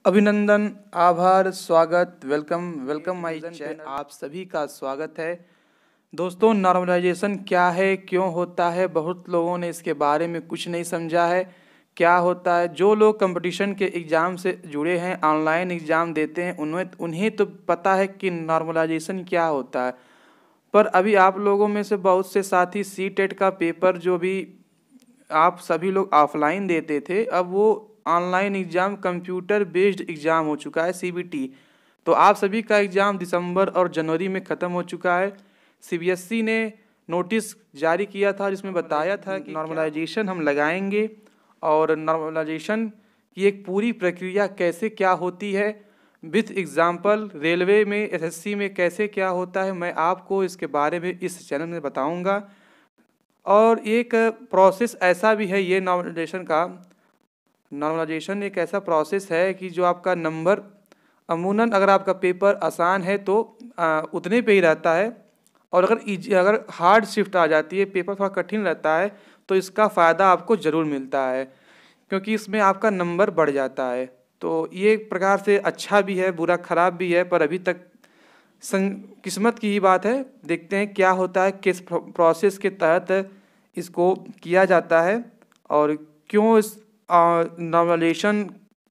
अभिनंदन, आभार, स्वागत, वेलकम वेलकम माय चैनल। आप सभी का स्वागत है। दोस्तों, नॉर्मलाइजेशन क्या है, क्यों होता है? बहुत लोगों ने इसके बारे में कुछ नहीं समझा है। क्या होता है? जो लोग कंपटीशन के एग्ज़ाम से जुड़े हैं, ऑनलाइन एग्ज़ाम देते हैं, उन्हें उन्हें तो पता है कि नॉर्मलाइजेशन क्या होता है। पर अभी आप लोगों में से बहुत से साथी सी टेट का पेपर जो भी आप सभी लोग ऑफलाइन देते थे, अब वो online exam computer based exam हो चुका है, सीबीटी। तो आप सभी का एग्ज़ाम दिसंबर और जनवरी में ख़त्म हो चुका है। सीबीएसई ने नोटिस जारी किया था जिसमें बताया था कि नॉर्मलाइजेशन हम लगाएंगे और नॉर्मलाइजेशन की एक पूरी प्रक्रिया कैसे क्या होती है, विथ एग्जाम्पल रेलवे में, एसएससी में कैसे क्या होता है, मैं आपको इसके बारे में इस चैनल में बताऊंगा। और एक प्रोसेस ऐसा भी है ये नॉर्मलाइजेशन एक ऐसा प्रोसेस है कि जो आपका नंबर अमूमन अगर आपका पेपर आसान है तो उतने पे ही रहता है, और अगर हार्ड शिफ्ट आ जाती है, पेपर थोड़ा कठिन रहता है, तो इसका फ़ायदा आपको ज़रूर मिलता है क्योंकि इसमें आपका नंबर बढ़ जाता है। तो ये एक प्रकार से अच्छा भी है, बुरा खराब भी है, पर अभी तक किस्मत की ही बात है। देखते हैं क्या होता है, किस प्रोसेस के तहत इसको किया जाता है और क्यों इस नॉर्मलाइजेशन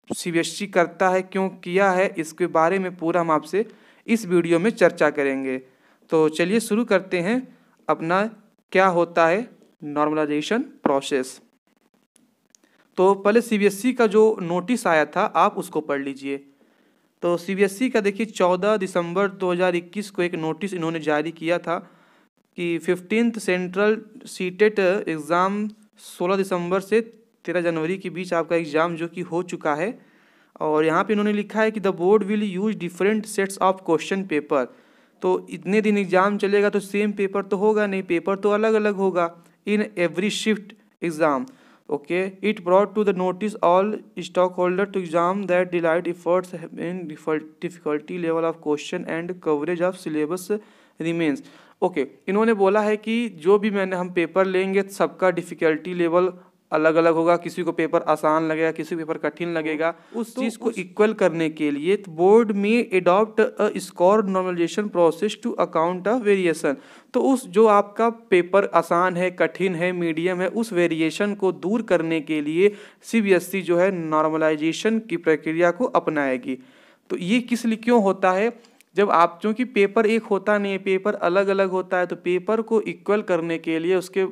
सीबीएसई करता है, क्यों किया है, इसके बारे में पूरा हम आपसे इस वीडियो में चर्चा करेंगे। तो चलिए शुरू करते हैं अपना क्या होता है नॉर्मलाइजेशन प्रोसेस। तो पहले सीबीएसई का जो नोटिस आया था आप उसको पढ़ लीजिए। तो सीबीएसई का देखिए 14 दिसंबर 2021 को एक नोटिस इन्होंने जारी किया था कि 15th सेंट्रल सीटेट एग्ज़ाम 16 दिसंबर से 13 जनवरी के बीच आपका एग्ज़ाम जो कि हो चुका है। और यहाँ पे इन्होंने लिखा है कि the board will use different sets of question paper. तो इतने दिन एग्ज़ाम चलेगा तो सेम पेपर तो होगा नहीं, पेपर तो अलग अलग होगा in every shift exam. Okay, it brought to the notice all stock holder to exam that delight efforts in difficulty level of question and coverage of syllabus remains. Okay, इन्होंने बोला है कि जो भी हम पेपर लेंगे सबका डिफ़िकल्टी लेवल अलग अलग होगा, किसी को पेपर आसान लगेगा, किसी को पेपर कठिन लगेगा। उस चीज़ को इक्वल करने के लिए बोर्ड में adopt a score normalisation process to account of variation. तो उस जो आपका पेपर आसान है, कठिन है, मीडियम है, उस वेरिएशन को दूर करने के लिए सीबीएसई जो है नॉर्मलाइजेशन की प्रक्रिया को अपनाएगी। तो ये किस लिए क्यों होता है? जब आप, क्योंकि पेपर एक होता नहीं है, पेपर अलग अलग होता है, तो पेपर को इक्वल करने के लिए, उसके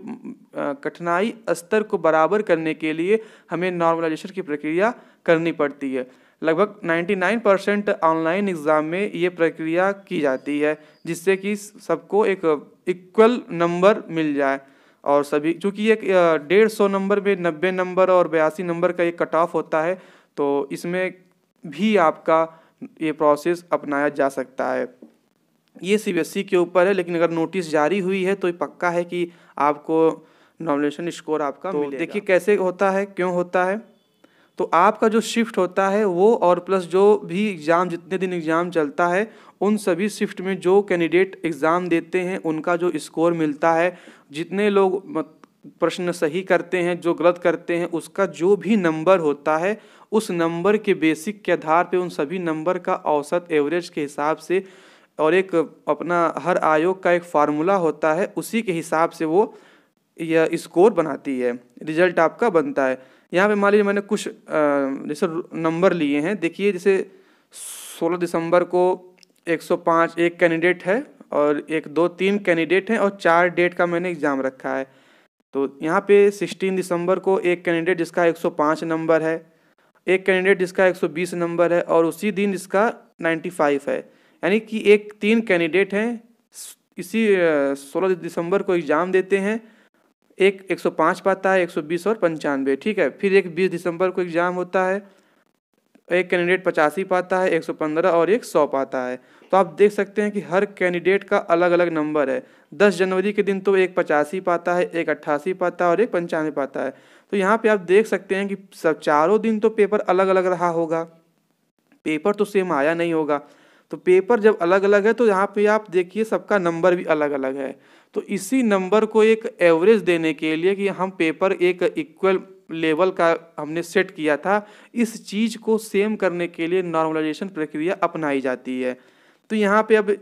कठिनाई स्तर को बराबर करने के लिए हमें नॉर्मलाइजेशन की प्रक्रिया करनी पड़ती है। लगभग 99% ऑनलाइन एग्ज़ाम में ये प्रक्रिया की जाती है जिससे कि सबको एक इक्वल नंबर मिल जाए। और सभी, चूँकि एक 150 नंबर में 90 नंबर और 82 नंबर का एक कट ऑफ होता है, तो इसमें भी आपका ये प्रोसेस अपनाया जा सकता है। ये सीबीएसई के ऊपर है, लेकिन अगर नोटिस जारी हुई है तो ये पक्का है कि आपको नॉमिनेशन स्कोर आपका मिलेगा। देखिए कैसे होता है, क्यों होता है। तो आपका जो शिफ्ट होता है वो, और प्लस जो भी एग्ज़ाम, जितने दिन एग्ज़ाम चलता है, उन सभी शिफ्ट में जो कैंडिडेट एग्ज़ाम देते हैं उनका जो स्कोर मिलता है, जितने लोग प्रश्न सही करते हैं, जो गलत करते हैं, उसका जो भी नंबर होता है, उस नंबर के बेसिक के आधार पे उन सभी नंबर का औसत एवरेज के हिसाब से, और एक अपना हर आयोग का एक फार्मूला होता है, उसी के हिसाब से वो यह स्कोर बनाती है, रिजल्ट आपका बनता है। यहाँ पे मान लीजिए मैंने कुछ जैसे नंबर लिए हैं। देखिए जैसे 16 दिसंबर को 105 एक कैंडिडेट है, और 1 2 3 कैंडिडेट हैं, और 4 डेट का मैंने एग्ज़ाम रखा है। तो यहाँ पे 16 दिसंबर को एक कैंडिडेट जिसका 105 नंबर है, एक कैंडिडेट जिसका 120 नंबर है, और उसी दिन जिसका 95 है। यानी कि एक 3 कैंडिडेट हैं, इसी 16 दिसंबर को एग्ज़ाम देते हैं। एक 105 पाता है, 120 और 95, ठीक है। फिर एक 20 दिसंबर को एग्ज़ाम होता है, एक कैंडिडेट 85 पाता है, 115 और एक 100 पाता है। तो आप देख सकते हैं कि हर कैंडिडेट का अलग अलग नंबर है। 10 जनवरी के दिन तो एक 85 पाता है, एक 88 पाता है और एक 95 पाता है। तो यहाँ पे आप देख सकते हैं कि सब चारों दिन तो पेपर अलग अलग रहा होगा, पेपर तो सेम आया नहीं होगा। तो पेपर जब अलग अलग है तो यहाँ पे आप देखिए सबका नंबर भी अलग अलग है। तो इसी नंबर को एक एवरेज देने के लिए कि हम पेपर एक इक्वल लेवल का हमने सेट किया था, इस चीज़ को सेम करने के लिए नॉर्मलाइजेशन प्रक्रिया अपनाई जाती है। तो यहाँ पे अब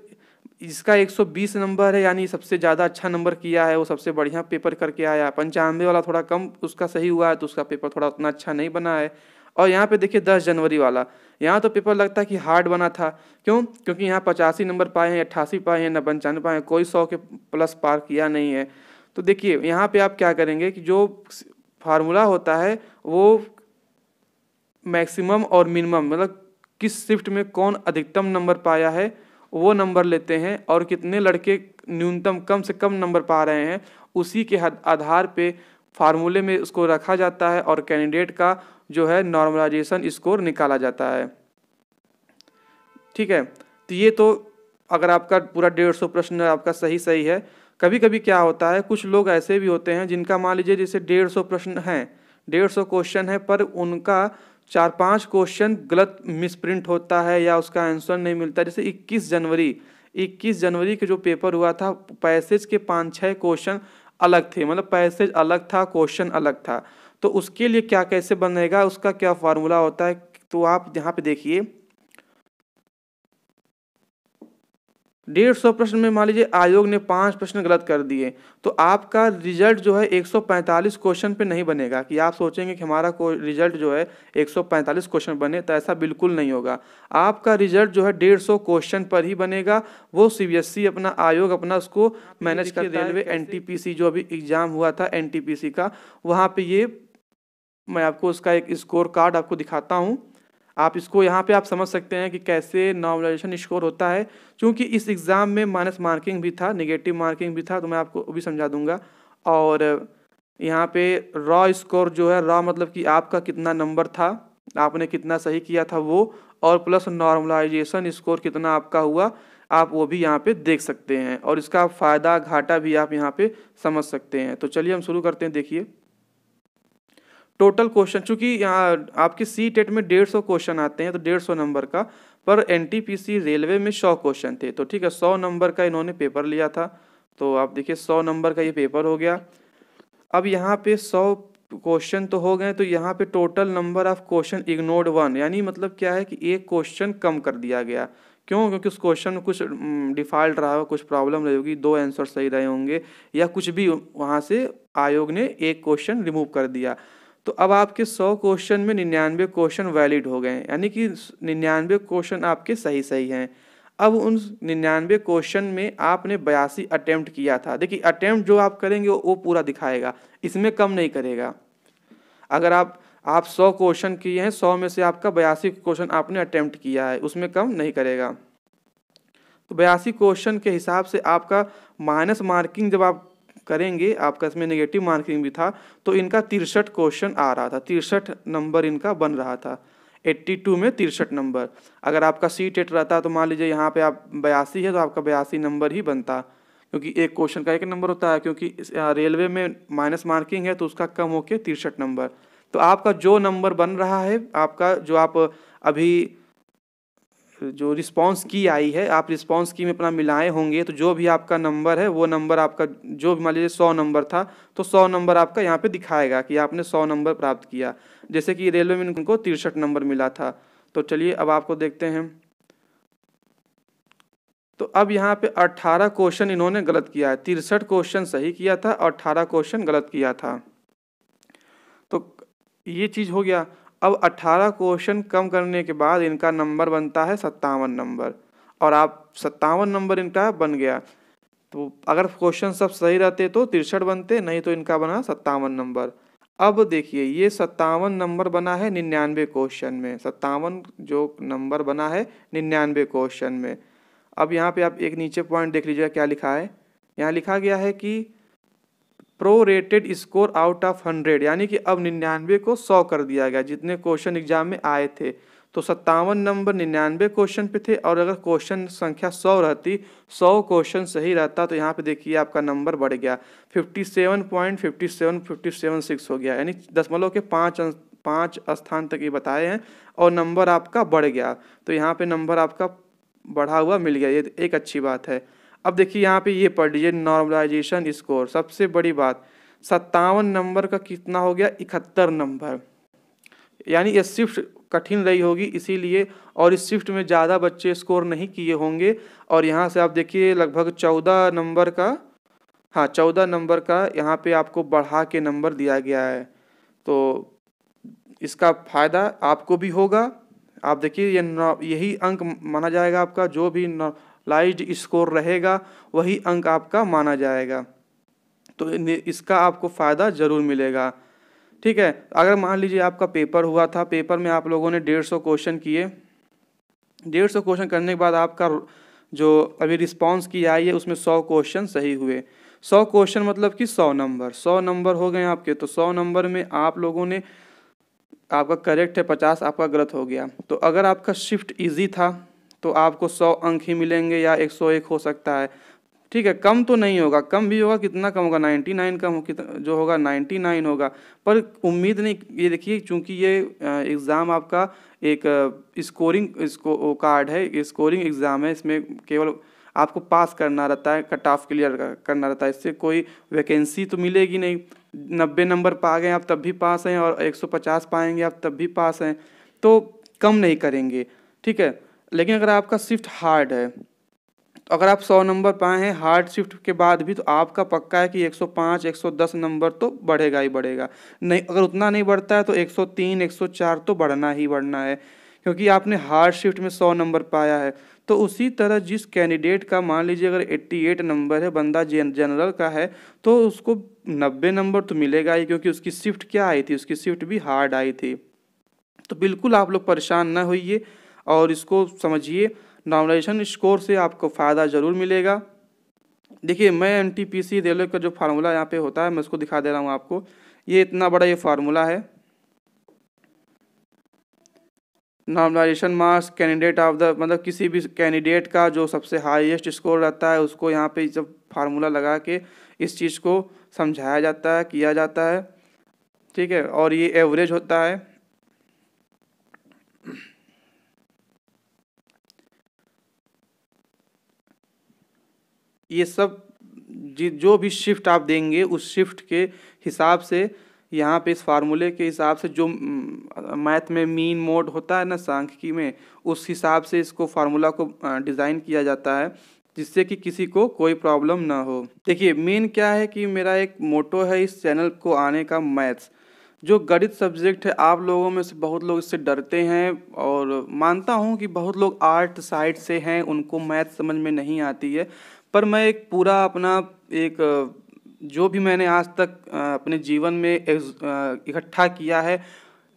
इसका 120 नंबर है, यानी सबसे ज़्यादा अच्छा नंबर किया है वो सबसे बढ़िया पेपर करके आया। 95 वाला थोड़ा कम उसका सही हुआ है तो उसका पेपर थोड़ा उतना अच्छा नहीं बना है। और यहाँ पे देखिए 10 जनवरी वाला, यहाँ तो पेपर लगता है कि हार्ड बना था। क्यों? क्योंकि यहाँ 85 नंबर पाए हैं, 88 पाए हैं, ना 95 पाए हैं, कोई 100 के प्लस पार किया नहीं है। तो देखिए यहाँ पे आप क्या करेंगे कि जो फार्मूला होता है वो मैक्सिमम और मिनिमम, मतलब किस शिफ्ट में कौन अधिकतम नंबर पाया है वो नंबर लेते हैं, और कितने लड़के न्यूनतम कम से कम नंबर पा रहे हैं उसी के आधार पे फार्मूले में उसको रखा जाता है और कैंडिडेट का जो है नॉर्मलाइजेशन स्कोर निकाला जाता है। ठीक है, तो ये तो अगर आपका पूरा 150 प्रश्न आपका सही है। कभी कभी क्या होता है, कुछ लोग ऐसे भी होते हैं जिनका मान लीजिए जैसे 150 प्रश्न हैं, 150 क्वेश्चन है, पर उनका 4-5 क्वेश्चन गलत मिसप्रिंट होता है या उसका आंसर नहीं मिलता। जैसे 21 जनवरी के जो पेपर हुआ था, पैसेज के 5-6 क्वेश्चन अलग थे, मतलब पैसेज अलग था, क्वेश्चन अलग था। तो उसके लिए क्या कैसे बनेगा, उसका क्या फार्मूला होता है, तो आप यहाँ पे देखिए 150 प्रश्न में मान लीजिए आयोग ने 5 प्रश्न गलत कर दिए, तो आपका रिजल्ट जो है 145 क्वेश्चन पे नहीं बनेगा। कि आप सोचेंगे कि हमारा रिजल्ट जो है 145 क्वेश्चन बने, तो ऐसा बिल्कुल नहीं होगा। आपका रिजल्ट जो है 150 क्वेश्चन पर ही बनेगा। वो सीबीएसई अपना आयोग अपना उसको मैनेज करता है। रेलवे एनटीपीसी जो अभी एग्जाम हुआ था एनटीपीसी का, वहाँ पे ये मैं आपको उसका एक स्कोर कार्ड आपको दिखाता हूँ। आप इसको यहाँ पे आप समझ सकते हैं कि कैसे नॉर्मलाइजेशन स्कोर होता है। क्योंकि इस एग्ज़ाम में माइनस मार्किंग भी था, नेगेटिव मार्किंग भी था, तो मैं आपको भी समझा दूंगा। और यहाँ पे रॉ स्कोर जो है, रॉ मतलब कि आपका कितना नंबर था, आपने कितना सही किया था वो, और प्लस नॉर्मलाइजेशन स्कोर कितना आपका हुआ, आप वो भी यहाँ पे देख सकते हैं। और इसका फ़ायदा घाटा भी आप यहाँ पे समझ सकते हैं। तो चलिए हम शुरू करते हैं। देखिए टोटल क्वेश्चन, चूंकि यहाँ आपके सी टेट में 150 क्वेश्चन आते हैं तो 150 नंबर का, पर एनटीपीसी रेलवे में 100 क्वेश्चन थे। तो ठीक है, 100 नंबर का इन्होंने पेपर लिया था। तो आप देखिए 100 नंबर का ये पेपर हो गया। अब यहाँ पे 100 क्वेश्चन तो हो गए, तो यहाँ पे total number of question ignored 1, यानी मतलब क्या है कि एक क्वेश्चन कम कर दिया गया। क्यों? क्योंकि उस क्वेश्चन में कुछ डिफॉल्ट रहा हो, कुछ प्रॉब्लम रही होगी, 2 आंसर सही रहे होंगे, या कुछ भी वहाँ से आयोग ने एक क्वेश्चन रिमूव कर दिया। तो अब आपके 100 क्वेश्चन में 99 क्वेश्चन वैलिड हो गए, यानी कि 99 क्वेश्चन आपके सही हैं। अब उन 99 क्वेश्चन में आपने 82 अटेम्प्ट किया था। देखिए अटेम्प्ट जो आप करेंगे वो पूरा दिखाएगा, इसमें कम नहीं करेगा। अगर आप 100 क्वेश्चन किए हैं, 100 में से आपका 82 क्वेश्चन आपने अटेम्प्ट किया है, उसमें कम नहीं करेगा। तो 82 क्वेश्चन के हिसाब से आपका माइनस मार्किंग जब आप करेंगे, आपका इसमें नेगेटिव मार्किंग भी था, तो इनका 63 क्वेश्चन आ रहा था, 63 नंबर इनका बन रहा था। 82 में 63 नंबर। अगर आपका सी टेट रहता तो मान लीजिए यहाँ पे आप 82 है तो आपका 82 नंबर ही बनता, क्योंकि एक क्वेश्चन का एक नंबर होता है। क्योंकि रेलवे में माइनस मार्किंग है तो उसका कम होके 63 नंबर। तो आपका जो नंबर बन रहा है, आपका जो आप अभी जो रिस्पांस की आई है, आप रिस्पांस की में अपना मिलाए होंगे, तो जो भी आपका नंबर है वो नंबर आपका, जो भी मान लीजिए 100 नंबर था तो 100 नंबर आपका यहाँ पे दिखाएगा कि आपने 100 नंबर प्राप्त किया। जैसे कि रेलवे में इनको 63 नंबर मिला था। तो चलिए अब आपको देखते हैं। तो अब यहाँ पे 18 क्वेश्चन इन्होंने गलत किया है, 63 क्वेश्चन सही किया था और 18 क्वेश्चन गलत किया था। तो ये चीज़ हो गया। अब 18 क्वेश्चन कम करने के बाद इनका नंबर बनता है 57 नंबर, और आप 57 नंबर इनका बन गया। तो अगर क्वेश्चन सब सही रहते तो 63 बनते, नहीं तो इनका बना 57 नंबर। अब देखिए ये 57 नंबर बना है 99 क्वेश्चन में, 57 जो नंबर बना है 99 क्वेश्चन में। अब यहाँ पे आप एक नीचे पॉइंट देख लीजिए क्या लिखा है। यहाँ लिखा गया है कि प्रोरेटेड स्कोर आउट ऑफ 100, यानी कि अब 99 को 100 कर दिया गया, जितने क्वेश्चन एग्जाम में आए थे। तो 57 नंबर 99 क्वेश्चन पे थे, और अगर क्वेश्चन संख्या 100 रहती, 100 क्वेश्चन सही रहता, तो यहाँ पे देखिए आपका नंबर बढ़ गया 57.575756 हो गया, यानी दशमलव के 5 स्थान तक ये बताए हैं, और नंबर आपका बढ़ गया। तो यहाँ पे नंबर आपका बढ़ा हुआ मिल गया, ये एक अच्छी बात है। अब देखिए यहाँ पे ये पढ़ लीजिए नॉर्मलाइजेशन स्कोर, सबसे बड़ी बात, 57 नंबर का कितना हो गया, 71 नंबर। यानी ये शिफ्ट कठिन रही होगी इसीलिए, और इस शिफ्ट में ज़्यादा बच्चे स्कोर नहीं किए होंगे। और यहाँ से आप देखिए लगभग 14 नंबर का, हाँ 14 नंबर का यहाँ पे आपको बढ़ा के नंबर दिया गया है। तो इसका फ़ायदा आपको भी होगा। आप देखिए यही अंक माना जाएगा आपका, जो भी नॉर्मलाइज्ड स्कोर रहेगा वही अंक आपका माना जाएगा। तो इसका आपको फ़ायदा ज़रूर मिलेगा। ठीक है, अगर मान लीजिए आपका पेपर हुआ था, पेपर में आप लोगों ने 150 क्वेश्चन किए, 150 क्वेश्चन करने के बाद आपका जो अभी रिस्पांस की आई है उसमें 100 क्वेश्चन सही हुए। 100 क्वेश्चन मतलब कि 100 नंबर, 100 नंबर हो गए आपके। तो 100 नंबर में आप लोगों ने, आपका करेक्ट है 50, आपका गलत हो गया। तो अगर आपका शिफ्ट इजी था तो आपको 100 अंक ही मिलेंगे या 101 हो सकता है। ठीक है, कम तो नहीं होगा, कम भी होगा, कितना कम होगा, 99 कम जो होगा 99 होगा। पर उम्मीद नहीं, ये देखिए चूंकि ये एग्ज़ाम आपका एक स्कोरिंग इसको कार्ड है, स्कोरिंग एग्ज़ाम है, इसमें केवल आपको पास करना रहता है, कट ऑफ क्लियर करना रहता है, इससे कोई वैकेंसी तो मिलेगी नहीं। 90 नंबर पा गए आप तब भी पास हैं, और 150 पाएंगे आप तब भी पास हैं, तो कम नहीं करेंगे। ठीक है, लेकिन अगर आपका शिफ्ट हार्ड है, तो अगर आप 100 नंबर पाए हैं हार्ड शिफ्ट के बाद भी, तो आपका पक्का है कि 105 110 नंबर तो बढ़ेगा ही बढ़ेगा। नहीं, अगर उतना नहीं बढ़ता है तो 103 104 तो बढ़ना ही बढ़ना है, क्योंकि आपने हार्ड शिफ्ट में 100 नंबर पाया है। तो उसी तरह जिस कैंडिडेट का मान लीजिए अगर 88 नंबर है, बंदा जनरल का है, तो उसको 90 नंबर तो मिलेगा ही, क्योंकि उसकी शिफ्ट क्या आई थी, उसकी शिफ्ट भी हार्ड आई थी। तो बिल्कुल आप लोग परेशान ना होइए और इसको समझिए, नॉर्मलाइजेशन स्कोर से आपको फ़ायदा ज़रूर मिलेगा। देखिए मैं एनटीपीसी रेलवे का जो फार्मूला यहाँ पे होता है, मैं उसको दिखा दे रहा हूँ आपको। ये इतना बड़ा ये फार्मूला है, normalisation marks candidate of the, मतलब किसी भी कैंडिडेट का जो सबसे हाईएस्ट स्कोर रहता है उसको यहाँ पे जब फार्मूला लगा के इस चीज़ को समझाया जाता है, किया जाता है। ठीक है, और ये एवरेज होता है। ये सब जो भी शिफ्ट आप देंगे उस शिफ्ट के हिसाब से, यहाँ पे इस फार्मूले के हिसाब से, जो मैथ में मीन मोड होता है ना सांख्यिकी में, उस हिसाब से इसको फार्मूला को डिज़ाइन किया जाता है, जिससे कि किसी को कोई प्रॉब्लम ना हो। देखिए मेन क्या है कि मेरा एक मोटो है इस चैनल को आने का, मैथ्स जो गणित सब्जेक्ट है, आप लोगों में से बहुत लोग इससे डरते हैं, और मानता हूँ कि बहुत लोग आर्ट साइड से हैं, उनको मैथ समझ में नहीं आती है। पर मैं एक पूरा अपना एक जो भी मैंने आज तक अपने जीवन में इकट्ठा किया है,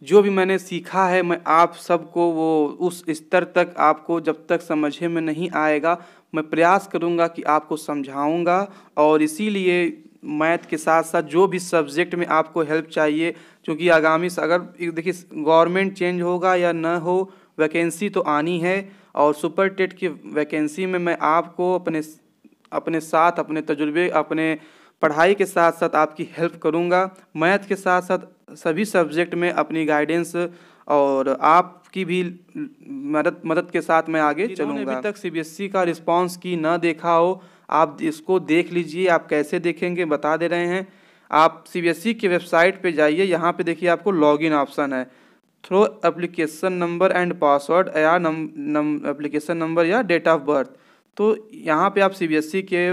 जो भी मैंने सीखा है, मैं आप सबको वो उस स्तर तक आपको जब तक समझे में नहीं आएगा, मैं प्रयास करूँगा कि आपको समझाऊँगा। और इसीलिए मैथ के साथ साथ जो भी सब्जेक्ट में आपको हेल्प चाहिए, क्योंकि आगामी अगर देखिए गवर्नमेंट चेंज होगा या न हो, वैकेंसी तो आनी है, और सुपर टेट की वैकेंसी में मैं आपको अपने साथ, अपने तजुर्बे, अपने पढ़ाई के साथ साथ आपकी हेल्प करूंगा। मैथ के साथ साथ सभी सब्जेक्ट में अपनी गाइडेंस और आपकी भी मदद के साथ मैं आगे चलूँगा। अभी तक सीबीएसई का रिस्पांस की ना देखा हो, आप इसको देख लीजिए। आप कैसे देखेंगे बता दे रहे हैं। आप सीबीएसई की वेबसाइट पे जाइए, यहाँ पे देखिए आपको लॉगिन ऑप्शन है, through application number and password या एप्लीकेशन नंबर या डेट ऑफ बर्थ। तो यहाँ पे आप सीबीएसई के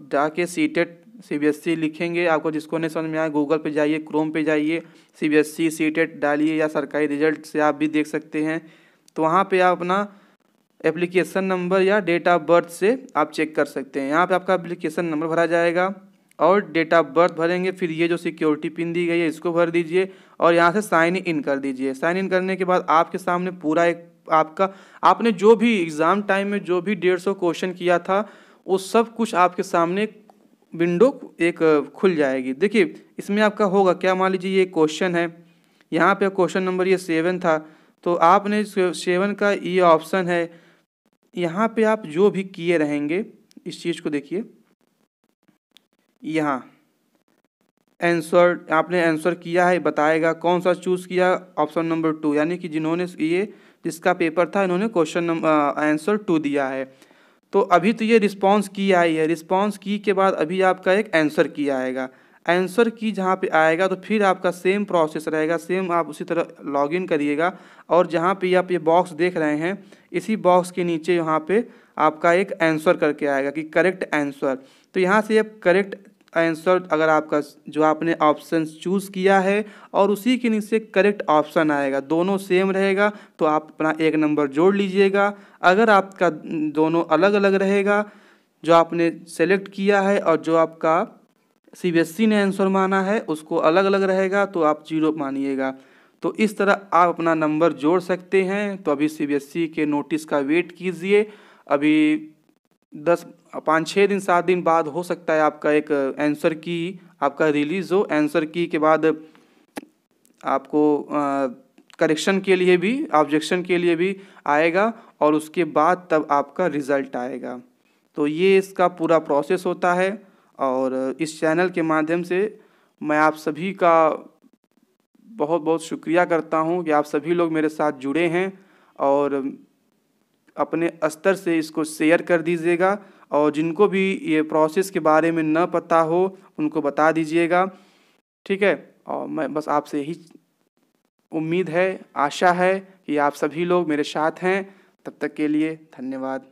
जाके सीटेट सीबीएसई लिखेंगे, आपको जिसको नहीं समझ में आए गूगल पे जाइए, क्रोम पे जाइए, सीबीएसई सीटेट डालिए, या सरकारी रिजल्ट से आप भी देख सकते हैं। तो वहाँ पे आप अपना एप्लीकेशन नंबर या डेट ऑफ बर्थ से आप चेक कर सकते हैं। यहाँ पे आपका एप्लीकेशन नंबर भरा जाएगा और डेट ऑफ बर्थ भरेंगे, फिर ये जो सिक्योरिटी पिन दी गई है इसको भर दीजिए, और यहाँ से साइन इन कर दीजिए। साइन इन करने के बाद आपके सामने पूरा एक आपका, आपने जो भी एग्ज़ाम टाइम में जो भी 150 क्वेश्चन किया था, वो सब कुछ आपके सामने विंडो एक खुल जाएगी। देखिए इसमें आपका होगा क्या, मान लीजिए ये क्वेश्चन है, यहाँ पे क्वेश्चन नंबर ये 7 था, तो आपने 7 का ये ऑप्शन है, यहाँ पे आप जो भी किए रहेंगे, इस चीज़ को देखिए, यहाँ आंसर आपने आंसर किया है, बताएगा कौन सा चूज़ किया, ऑप्शन नंबर 2, यानी कि जिन्होंने ये जिसका पेपर था इन्होंने क्वेश्चन नंबर आंसर 2 दिया है। तो अभी तो ये रिस्पांस की आई है, रिस्पांस की के बाद अभी आपका एक आंसर की आएगा। आंसर की जहाँ पे आएगा तो फिर आपका सेम प्रोसेस रहेगा, सेम आप उसी तरह लॉगिन करिएगा और जहाँ पे आप ये बॉक्स देख रहे हैं इसी बॉक्स के नीचे यहाँ पे आपका एक आंसर करके आएगा कि करेक्ट आंसर। तो यहाँ से आप करेक्ट आंसर अगर आपका जो आपने ऑप्शन चूज़ किया है और उसी के नीचे करेक्ट ऑप्शन आएगा, दोनों सेम रहेगा तो आप अपना एक नंबर जोड़ लीजिएगा। अगर आपका दोनों अलग अलग रहेगा, जो आपने सेलेक्ट किया है और जो आपका सीबीएसई ने आंसर माना है उसको अलग अलग रहेगा तो आप 0 मानिएगा। तो इस तरह आप अपना नंबर जोड़ सकते हैं। तो अभी सीबीएसई के नोटिस का वेट कीजिए, अभी 5-6 दिन 7 दिन बाद हो सकता है आपका एक आंसर की आपका रिलीज़ हो। आंसर की के बाद आपको करेक्शन के लिए भी, ऑब्जेक्शन के लिए भी आएगा और उसके बाद तब आपका रिज़ल्ट आएगा। तो ये इसका पूरा प्रोसेस होता है और इस चैनल के माध्यम से मैं आप सभी का बहुत बहुत शुक्रिया करता हूँ कि आप सभी लोग मेरे साथ जुड़े हैं और अपने स्तर से इसको शेयर कर दीजिएगा और जिनको भी ये प्रोसेस के बारे में न पता हो उनको बता दीजिएगा, ठीक है। और मैं बस आपसे यही उम्मीद है, आशा है कि आप सभी लोग मेरे साथ हैं। तब तक के लिए धन्यवाद।